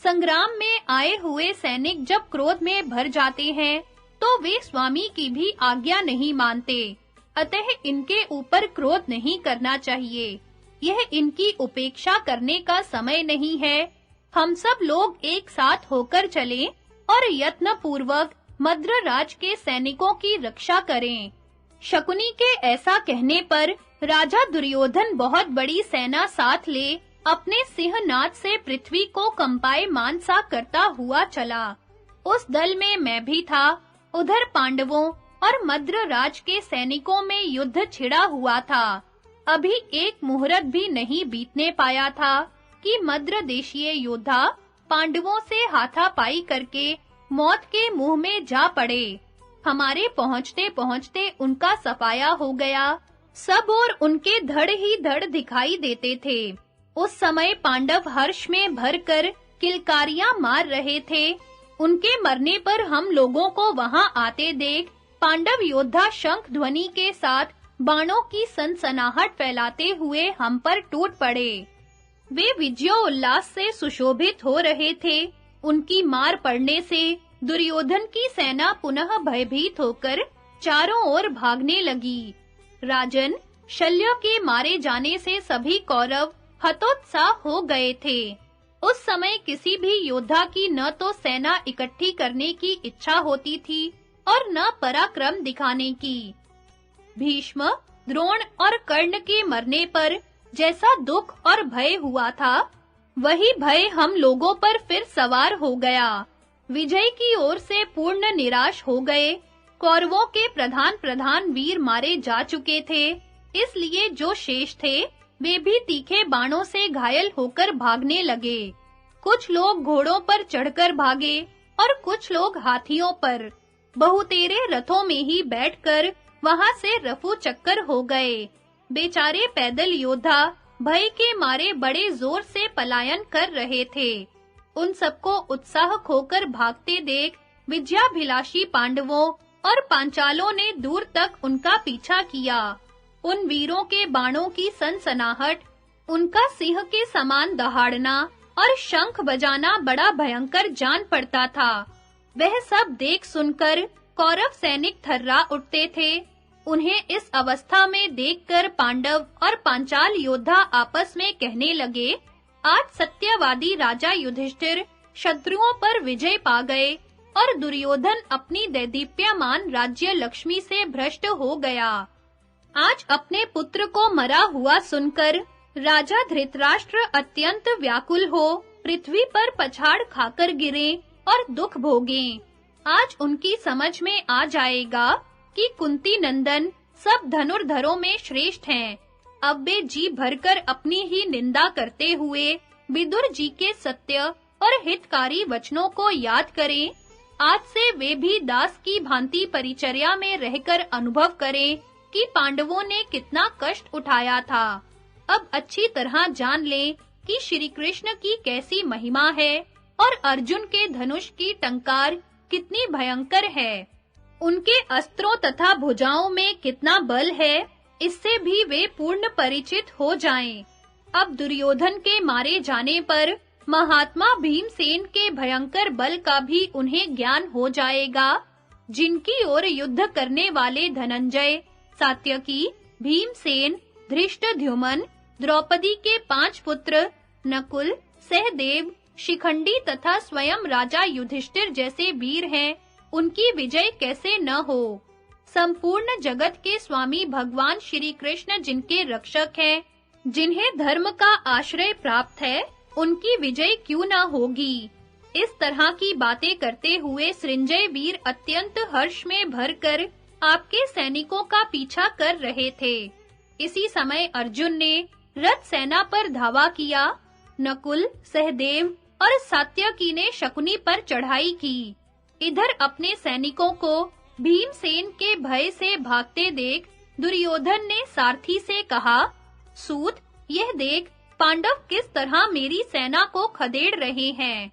संग्राम में आए हुए सैनिक जब क्रोध में भर जाते हैं, तो वे स्वामी की भी आज्ञा नहीं मानते। अतः इनके ऊपर क्रोध नहीं करना चाहिए। यह इनकी उपेक्षा करने का समय नहीं है। हम सब लोग एक साथ होकर चलें और यत्न पूर्वक मद्रराज के सैनिकों की रक्षा करें। शकुनी के ऐसा कहने पर राजा दुर्योधन बहुत बड़ी सेना साथ ले अपने सिंहनाद से पृथ्वी को कंपायमान सा करता हुआ चला। उस दल में मैं भी था। उधर पांडवों और मद्रराज के सैनिकों में युद्ध छिड़ा हुआ था। अभी एक मुहूर्त भी नहीं बीतने पाया था कि मद्रदेशीय योद्धा पांडवों से हाथापाई करके मौत के मुंह में जा पड़े। हमारे पहुंचते-पहुंचते उनका सफाया हो गया। सब और उनके धड़ ही धड़ दिखाई देते थे। उस समय पांडव हर्ष में भरकर किलकारियां मार रहे थे। उनके मरने पर हम लोगों को वहां आते देख पांडव योद्धा शंख ध्वनि के साथ बाणों की सनसनाहट फैलाते हुए हम पर टूट पड़े। वे विजयोल्लास से सुशोभित हो रहे थे। उनकी मार पड़ने से दुर्योधन की सेना पुनः भयभीत होकर चारों ओर भागने लगी। राजन, शल्य के मारे जाने से सभी कौरव हतोत्साह हो गए थे। उस समय किसी भी योद्धा की न तो सेना इकट्ठी करने की इच्छा होती थी और न पराक्रम दिखाने की। भीष्म, द्रोण और कर्ण के मरने पर जैसा दुख और भय हुआ था, वही भय हम लोगों पर फिर सवार हो गया। विजय की ओर से पूर्ण निराश हो गए। कौरवों के प्रधान वीर मारे जा चुके थे, इसलिए जो शेष थे वे भी तीखे बाणों से घायल होकर भागने लगे। कुछ लोग घोड़ों पर चढ़कर भागे और कुछ लोग हाथियों पर। बहुतेरे रथों में ही बैठकर वहां से रफू चक्कर हो गए। बेचारे पैदल योद्धा भय के मारे बड़े जोर से पलायन कर रहे थे। उन सबको उत्साह खोकर भागते देख विजयाभिलाषी पांडवों और पांचालों ने दूर तक उनका पीछा किया। उन वीरों के बाणों की सनसनाहट, उनका सिंह के समान दहाड़ना और शंख बजाना बड़ा भयंकर जान पड़ता था। वह सब देख सुनकर कौरव सैनिक थर्रा उठते थे। उन्हें इस अवस्था में देखकर पांडव और पांचाल योद्धा आपस में कहने लगे, आज सत्यवादी राजा युधिष्ठिर शत्रुओं पर विजय पा गए और दुर्योधन अपनी दैदीप्यमान राज्य लक्ष्मी से भ्रष्ट हो गया। आज अपने पुत्र को मरा हुआ सुनकर राजा धृतराष्ट्र अत्यंत व्याकुल हो पृथ्वी पर पछाड़ खाकर गिरे और दुख भोगें। आज उनकी समझ में आ जाएगा कि कुंती नंदन सब धनुर्धरों में श्रेष्ठ हैं। अब वे जी भरकर अपनी ही निंदा करते हुए विदुर जी के सत्य और हितकारी वचनों को याद करें। आज से वे भी दास की भांति परिचर्या में रहकर अनुभव करें कि पांडवों ने कितना कष्ट उठाया था। अब अच्छी तरह जान लें कि श्री कृष्ण की कैसी महिमा है और अर्जुन के धनुष की टंकार कितनी भयंकर है। उनके अस्त्रों तथा भुजाओं में कितना बल है, इससे भी वे पूर्ण परिचित हो जाएं। अब दुर्योधन के मारे जाने पर महात्मा भीमसेन के भयंकर बल का भी उन्हें ज्ञान हो जाएगा। जिनकी ओर युद्ध करने वाले धनंजय, सात्यकी, भीमसेन, धृष्टद्युम्न, द्रौपदी के 5 पुत्र नकुल, सहदेव, शिखंडी तथा स्वयं राजा युधिष्ठिर जैसे वीर हैं, उनकी विजय कैसे न हो। संपूर्ण जगत के स्वामी भगवान श्री कृष्ण जिनके रक्षक हैं, जिन्हें धर्म का आश्रय प्राप्त है, उनकी विजय क्यों न होगी। इस तरह की बातें करते हुए सृंजय वीर अत्यंत हर्ष में भरकर आपके सैनिकों का पीछा कर रहे थे। इसी समय अर्जुन ने रथ सेना पर धावा किया। नकुल, सहदेव और सात्यकी ने शकुनी पर चढ़ाई की। इधर अपने सैनिकों को भीमसेन के भय से भागते देख दुर्योधन ने सारथी से कहा, सूत, यह देख पांडव किस तरह मेरी सेना को खदेड़ रहे हैं।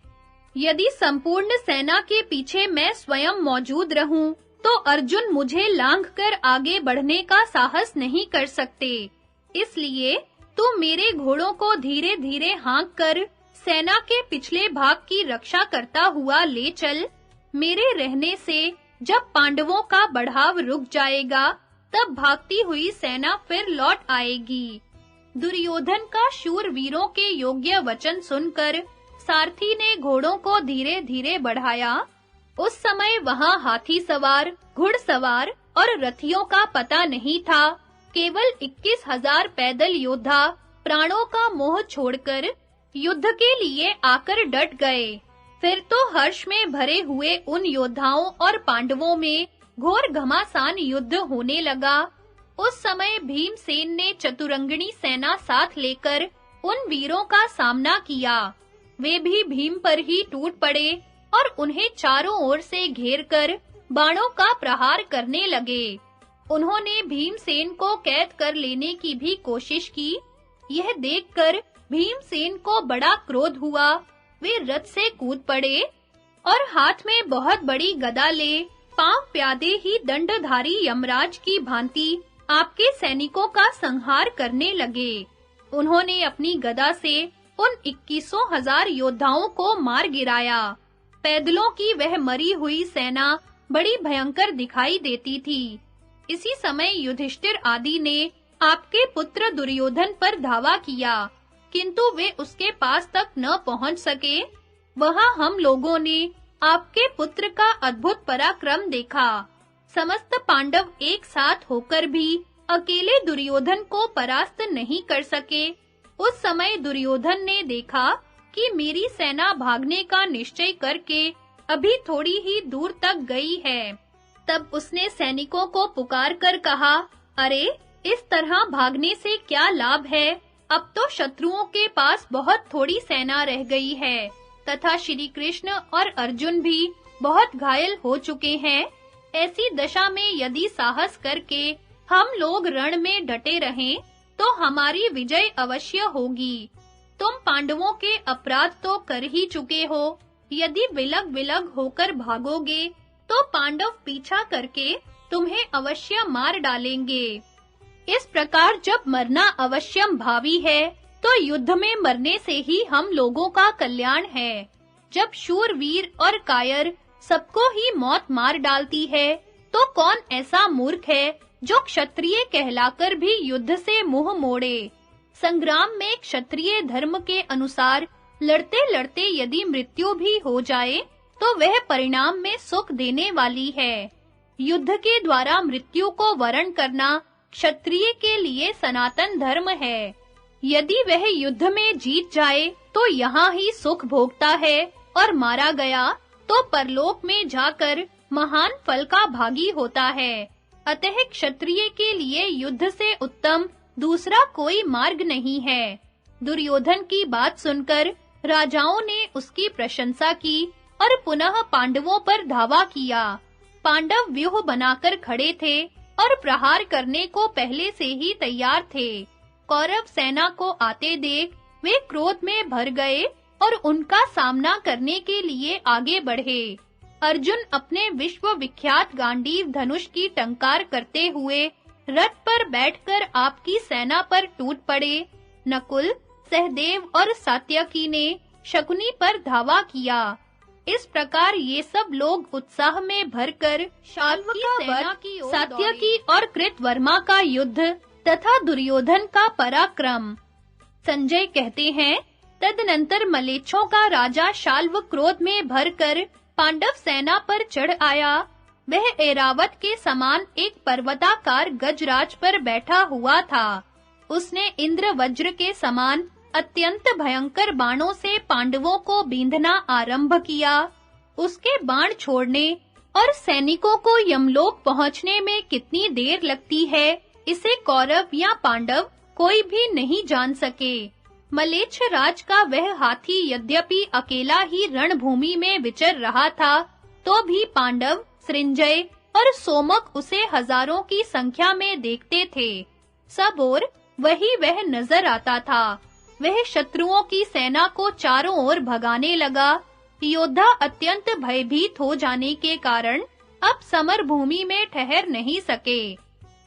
यदि संपूर्ण सेना के पीछे मैं स्वयं मौजूद रहूं, तो अर्जुन मुझे लांघकर आगे बढ़ने का साहस नहीं कर सकते। इसलिए तू मेरे घोड़ों को धीरे-धीरे हाँककर सेना के पिछले भाग की रक्षा करता हुआ ले चल। मेरे रहने से जब पांडवों का बढ़ाव रुक जाएगा, तब भागती हुई सेना फिर लौट आएगी। दुर्योधन का शूर वीरों के योग्य वचन सुनकर सारथी ने घोड़ों को धीरे-धीरे बढ़ाया। उस समय वहां हाथी सवार, घुड़सवार और रथियों का पता नहीं था। केवल 21,000 पैदल योद्धा प्राणों का मोह छोड़कर युद्ध के लिए आकर डट गए। फिर तो हर्ष में भरे हुए उन योद्धाओं और पांडवों में घोर घमासान युद्ध होने लगा। उस समय भीमसेन ने चतुरंगिणी सेना साथ लेकर उन वीरों का सामना किया। वे भी भीम पर ही टूट पड़े और उन्हें चारों ओर से घेरकर बाणों का प्रहार करने लगे। उन्होंने भीमसेन को कैद कर लेने की भी कोशिश की। यह देखकर भीमसेन को बड़ा क्रोध हुआ। वे रथ से कूद पड़े और हाथ में बहुत बड़ी गदा ले पांव प्यादे ही दंडधारी यमराज की भांति आपके सैनिकों का संहार करने लगे। उन्होंने अपनी गदा से उन 21,000 योद्धाओं को मार गिराया। पैदलों की वह मरी हुई सेना बड़ी भयंकर दिखाई देती थी। इसी समय युधिष्ठिर आदि ने आपके पुत्र दुर्योधन पर धावा किया, किंतु वे उसके पास तक न पहुंच सके। वहां हम लोगों ने आपके पुत्र का अद्भुत पराक्रम देखा। समस्त पांडव एक साथ होकर भी अकेले दुर्योधन को परास्त नहीं कर सके। उस समय दुर्योधन ने देखा कि मेरी सेना भागने का निश्चय करके अभी थोड़ी ही दूर तक गई है। तब उसने सैनिकों को पुकार कर कहा, अरे, इस तरह भागने से क्या लाभ है? अब तो शत्रुओं के पास बहुत थोड़ी सेना रह गई है, तथा श्री कृष्ण और अर्जुन भी बहुत घायल हो चुके हैं। ऐसी दशा में यदि साहस करके हम लोग रण में डटे रहें, तो हमारी विजय अवश्य होगी। तुम पांडवों के अपराध तो कर ही चुके हो। यदि विलग-विलग होकर भागोगे, तो पांडव पीछा करके तुम्हें अवश्य मार डालेंगे। इस प्रकार जब मरना अवश्यम भावी है, तो युद्ध में मरने से ही हम लोगों का कल्याण है। जब शूरवीर और कायर सबको ही मौत मार डालती है, तो कौन ऐसा मूर्ख है जो क्षत्रिय कहलाकर भी युद्ध से मुंह मोड़े? संग्राम में क्षत्रिय धर्म के अनुसार लड़ते-लड़ते यदि मृत्यु भी हो जाए, तो वह परिणाम में सुख देने वाली है। युद्ध के द्वारा मृत्यु को वरण करना क्षत्रिय के लिए सनातन धर्म है। यदि वह युद्ध में जीत जाए, तो यहाँ ही सुख भोगता है, और मारा गया तो परलोक में जाकर महान फल का भागी होता है। अतः क्षत्रिय के लिए युद्ध से उत्तम दूसरा कोई मार्ग नहीं है। दुर्योधन की बात सुनकर राजाओं ने उसकी प्रशंसा की और पुनः पांडवों पर धावा किया। पांडव व्यूह बनाकर खड़े थे और प्रहार करने को पहले से ही तैयार थे। कौरव सेना को आते देख वे क्रोध में भर गए और उनका सामना करने के लिए आगे बढ़े। अर्जुन अपने विश्व विख्यात गांडीव धनुष की टंकार करते हुए रथ पर बैठकर आपकी सेना पर टूट पड़े। नकुल, सहदेव और सात्यकी ने शकुनी पर धावा किया। इस प्रकार ये सब लोग उत्साह में भरकर शाल्व की सेना की ओर सात्यकी और कृतवर्मा का युद्ध तथा दुर्योधन का पराक्रम। संजय कहते हैं, तदनंतर मलेच्छों का राजा शाल्व क्रोध में भरकर पांडव सेना पर चढ़ आया। वह ऐरावत के समान एक पर्वताकार गजराज पर बैठा हुआ था। उसने इंद्र वज्र के समान अत्यंत भयंकर बाणों से पांडवों को बींधना आरंभ किया। उसके बाण छोड़ने और सैनिकों को यमलोक पहुंचने में कितनी देर लगती है, इसे कौरव या पांडव कोई भी नहीं जान सके। मलेच्छ राज का वह हाथी यद्यपि अकेला ही रणभूमि में विचर रहा था, तो भी पांडव, सृंजय और सोमक उसे हजारों की संख्या में देखते थे। सब ओर वही वह नजर आता था। वह शत्रुओं की सेना को चारों ओर भगाने लगा। योद्धा अत्यंत भयभीत हो जाने के कारण अब समर भूमि में ठहर नहीं सके।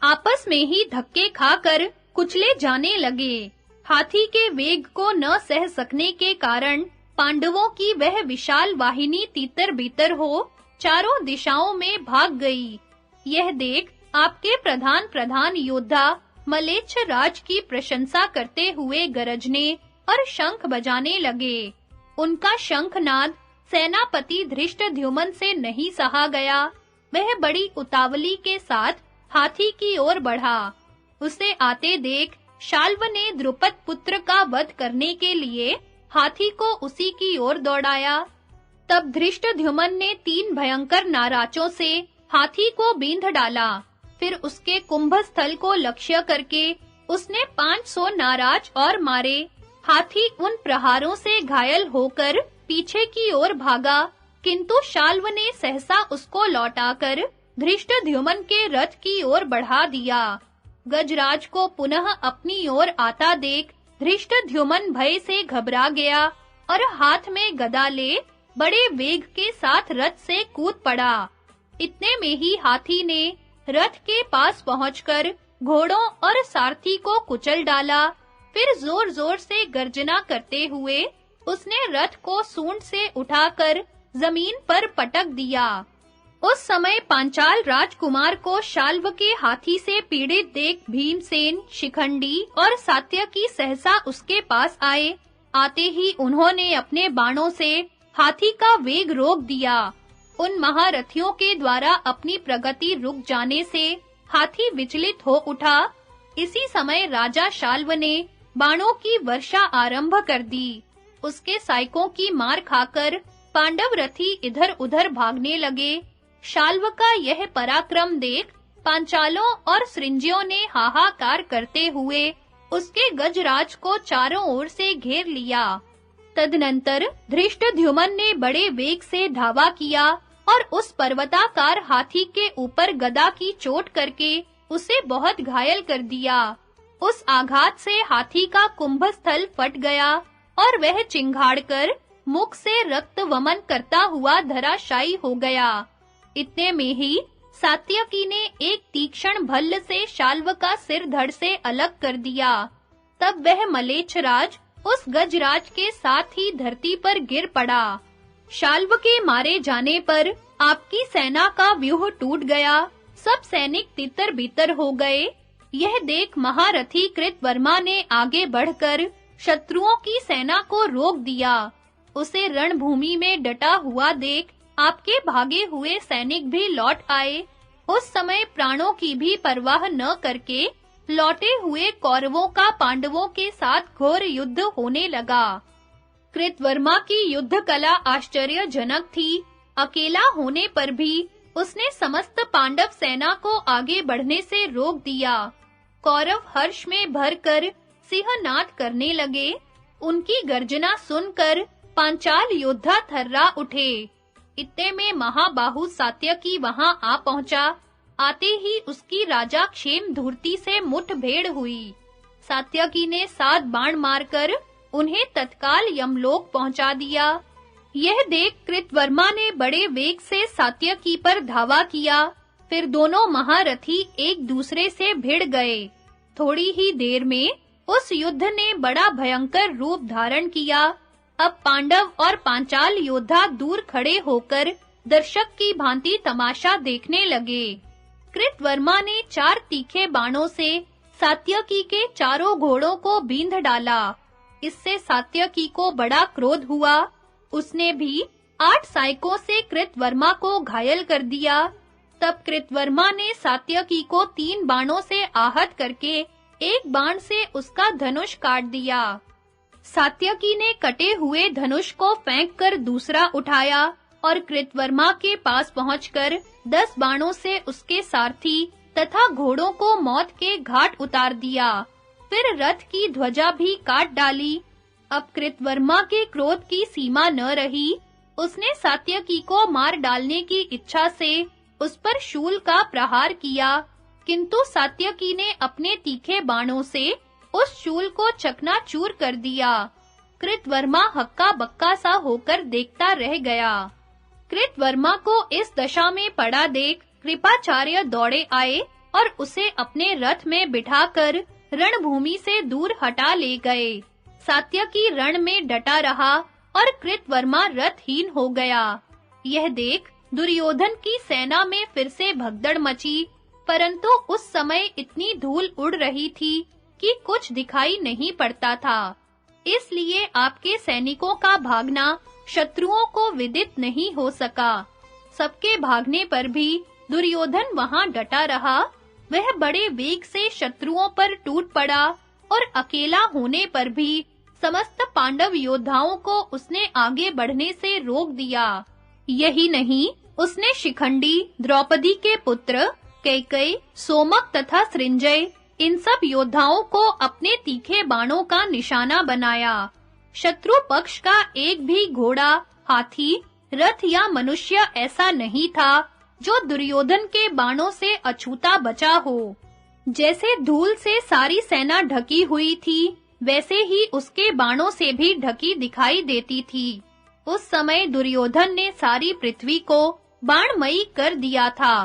आपस में ही धक्के खाकर कुचले जाने लगे। हाथी के वेग को न सह सकने के कारण पांडवों की वह विशाल वाहिनी तीतर-बीतर हो चारों दिशाओं में भाग गई। यह देख आपके प्रधान योद्धा मलेच्छ राज की प्रशंसा करते हुए गरजने और शंख बजाने लगे। उनका शंखनाद सेनापति धृष्टद्युम्न से नहीं सहा गया। वह बड़ी उतावली के साथ हाथी की ओर बढ़ा। उसे आते देख शाल्व ने द्रुपद पुत्र का वध करने के लिए हाथी को उसी की ओर दौड़ाया। तब धृष्टद्युम्न ने 3 भयंकर नाराचों से हाथी को बींध डाला। फिर उसके कुंभस्थल को लक्ष्य करके उसने 500 नाराज और मारे। हाथी उन प्रहारों से घायल होकर पीछे की ओर भागा, किंतु शाल्व ने सहसा उसको लौटाकर धृष्टद्युम्न के रथ की ओर बढ़ा दिया। गजराज को पुनः अपनी ओर आता देख धृष्टद्युम्न भय से घबरा गया और हाथ में गदा ले बड़े वेग के साथ रथ से कूद पड़ा। इतने में ही हाथी ने रथ के पास पहुंचकर घोड़ों और सारथी को कुचल डाला। फिर जोर-जोर से गर्जना करते हुए उसने रथ को सूंड से उठाकर जमीन पर पटक दिया। उस समय पांचाल राजकुमार को शाल्व के हाथी से पीड़ित देख भीमसेन, शिखंडी और सात्यकी सहसा उसके पास आए। आते ही उन्होंने अपने बाणों से हाथी का वेग रोक दिया। उन महारथियों के द्वारा अपनी प्रगति रुक जाने से हाथी विचलित हो उठा। इसी समय राजा शाल्व ने बाणों की वर्षा आरंभ कर दी। उसके सायकों की मार खाकर पांडव रथी इधर-उधर भागने लगे। शाल्व का यह पराक्रम देख पांचालों और सृंजियों ने हाहाकार करते हुए उसके गजराज को चारों ओर से घेर लिया। तदनंतर धृष्टद्युम्न ने बड़े वेग से धावा किया और उस पर्वताकार हाथी के ऊपर गदा की चोट करके उसे बहुत घायल कर दिया। उस आघात से हाथी का कुंभस्थल फट गया और वह चिंघाड़कर मुख से रक्त वमन करता हुआ धराशायी हो गया। इतने में ही सात्यकी ने एक तीक्ष्ण भल्ल से शाल्व का सिर धड़ से अलग कर दिया। तब वह मलेच्छराज उस गजराज के साथ ही धरती पर गिर पड़ा। शाल्व के मारे जाने पर आपकी सेना का व्यूह टूट गया। सब सैनिक तितर-बितर हो गए। यह देख महारथी कृतवर्मा ने आगे बढ़कर शत्रुओं की सेना को रोक दिया। उसे रणभूमि में डटा हुआ देख आपके भागे हुए सैनिक भी लौट आए। उस समय प्राणों की भी परवाह न करके लौटे हुए कौरवों का पांडवों के साथ घोर युद्ध होने लगा। कृतवर्मा की युद्ध कला आश्चर्यजनक थी। अकेला होने पर भी उसने समस्त पांडव सेना को आगे बढ़ने से रोक दिया। कौरव हर्ष में भरकर सिंहनाद करने लगे। उनकी गर्जना सुनकर पांचाल योद्धा थर्रा उठे। इतने में महाबाहु सात्यकी वहां आ पहुंचा। आते ही उसकी राजा क्षेमधूर्ति से मुठभेड़ हुई। सात्यकी ने 7 बाण मारकर उन्हें तत्काल यमलोक पहुंचा दिया। यह देख कृतवर्मा ने बड़े वेग से सात्यकी पर धावा किया। फिर दोनों महारथी एक दूसरे से भिड़ गए। थोड़ी ही देर में उस युद्ध ने बड़ा भयंकर रूप धारण किया। अब पांडव और पांचाल योद्धा दूर खड़े होकर दर्शक की भांति तमाशा देखने लगे। कृतवर्मा ने 4 तीखे बाणों से सात्यकी के चारों घोड़ों को बींध डाला। इससे सात्यकी को बड़ा क्रोध हुआ। उसने भी 8 सायकों से कृतवर्मा को घायल कर दिया। तब कृतवर्मा ने सात्यकी को 3 बाणों से आहत करके एक बाण से उसका धनुष काट दिया। सात्यकी ने कटे हुए धनुष को फेंककर दूसरा उठाया और कृतवर्मा के पास पहुंचकर 10 बाणों से उसके सारथी तथा घोड़ों को मौत के घाट उतार दिया। फिर रथ की ध्वजा भी काट डाली। अब कृतवर्मा के क्रोध की सीमा न रही। उसने सात्यकी को मार डालने की इच्छा से उस पर शूल का प्रहार किया, किंतु सात्यकी ने अपने तीखे बाणों से उस शूल को चकनाचूर कर दिया। कृतवर्मा हक्का बक्का सा होकर देखता रह गया। कृतवर्मा को इस दशा में पड़ा देख कृपाचार्य दौड़े आए और उसे अपने रथ में बिठाकर रणभूमि से दूर हटा ले गए। सात्यकी रण में डटा रहा और कृतवर्मा रथहीन हो गया। यह देख दुर्योधन की सेना में फिर से भगदड़ मची, परंतु उस समय इतनी धूल उड़ रही थी कि कुछ दिखाई नहीं पड़ता था। इसलिए आपके सैनिकों का भागना शत्रुओं को विदित नहीं हो सका। सबके भागने पर भी दुर्योधन वहां डटा रहा। वह बड़े वेग से शत्रुओं पर टूट पड़ा और अकेला होने पर भी समस्त पांडव योद्धाओं को उसने आगे बढ़ने से रोक दिया। यही नहीं, उसने शिखंडी, द्रौपदी के पुत्र, कैकेयी, सोमक तथा सृंजय इन सब योद्धाओं को अपने तीखे बाणों का निशाना बनाया। शत्रु पक्ष का एक भी घोड़ा, हाथी, रथ या मनुष्य ऐसा नहीं था जो दुर्योधन के बाणों से अछूता बचा हो। जैसे धूल से सारी सेना ढकी हुई थी, वैसे ही उसके बाणों से भी ढकी दिखाई देती थी। उस समय दुर्योधन ने सारी पृथ्वी को बाणमयी कर दिया था।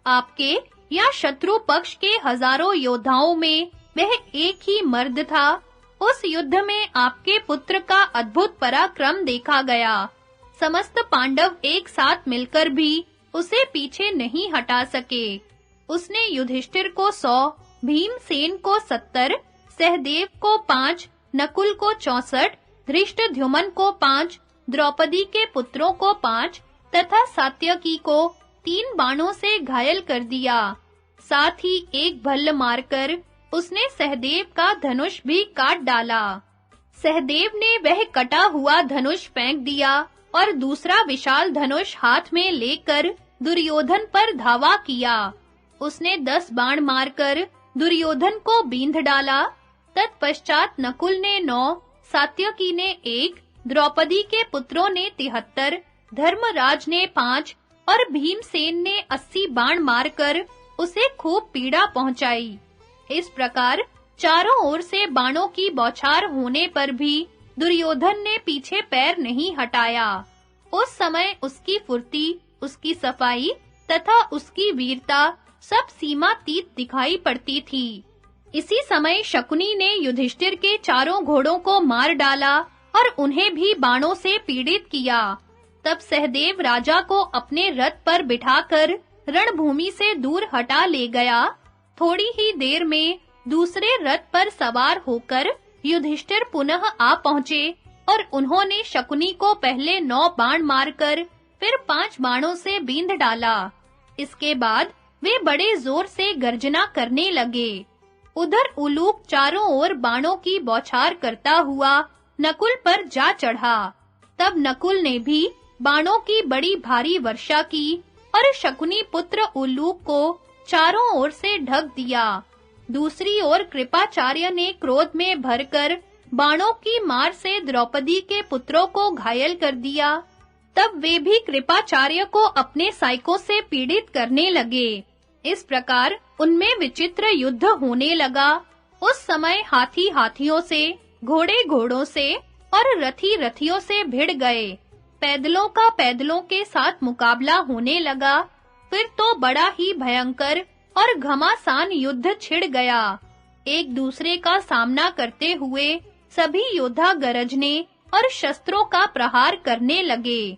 आपके या शत्रु पक्ष के हजारों योद्धाओं में वह एक ही मर्द था। उस युद्ध में आपके पुत्र का अद्भुत पराक्रम देखा गया। समस्त पांडव एक साथ मिलकर भी उसे पीछे नहीं हटा सके। उसने युधिष्ठिर को 100, भीमसेन को 70, सहदेव को 5, नकुल को 64, धृष्टद्युम्न को 5, द्रौपदी के पुत्रों को 5 तथा सात्यकी को 3 बाणों से घायल कर दिया। साथ ही एक भल्ल मारकर उसने सहदेव का धनुष भी काट डाला। सहदेव ने वह कटा हुआ धनुष फेंक दिया और दूसरा विशाल धनुष हाथ में लेकर दुर्योधन पर धावा किया। उसने 10 बाण मारकर दुर्योधन को बींध डाला। तत्पश्चात नकुल ने 9, सात्यकी ने 1, द्रौपदी के पुत्रों ने 73, धर्मराज ने 5 और भीमसेन ने 80 बाण मारकर उसे खूब पीड़ा पहुंचाई। इस प्रकार चारों ओर से बाणों की बौछार होने पर भी दुर्योधन ने पीछे पैर नहीं हटाया। उस समय उसकी फुर्ती, उसकी सफाई तथा उसकी वीरता सब सीमातीत दिखाई पड़ती थी। इसी समय शकुनी ने युधिष्ठिर के चारों घोड़ों को मार डाला और उन्हें भी बाणों से पीड़ित किया। तब सहदेव राजा को अपने रथ पर बिठाकर रणभूमि से दूर हटा ले गया। थोड़ी ही देर में दूसरे रथ पर सवार होकर युधिष्ठिर पुनः आ पहुंचे और उन्होंने शकुनी को पहले 9 बाण मारकर फिर 5 बाणों से बींध डाला। इसके बाद वे बड़े जोर से गर्जना करने लगे। उधर उलूक चारों ओर बाणों की बौछार करता हुआ नकुल पर जा चढ़ा। तब नकुल ने भी बाणों की बड़ी भारी वर्षा की और शकुनी पुत्र उलूक को चारों ओर से ढक दिया। दूसरी ओर कृपाचार्य ने क्रोध में भरकर बाणों की मार से द्रौपदी के पुत्रों को घायल कर दिया। तब वे भी कृपाचार्य को अपने सायकों से पीड़ित करने लगे। इस प्रकार उनमें विचित्र युद्ध होने लगा। उस समय हाथी हाथियों से, घोड़े घोड़ों से और रथी रथियों से भिड़ गए। पैदलों का पैदलों के साथ मुकाबला होने लगा। फिर तो बड़ा ही भयंकर और घमासान युद्ध छिड़ गया। एक दूसरे का सामना करते हुए सभी योद्धा गरजने और शस्त्रों का प्रहार करने लगे।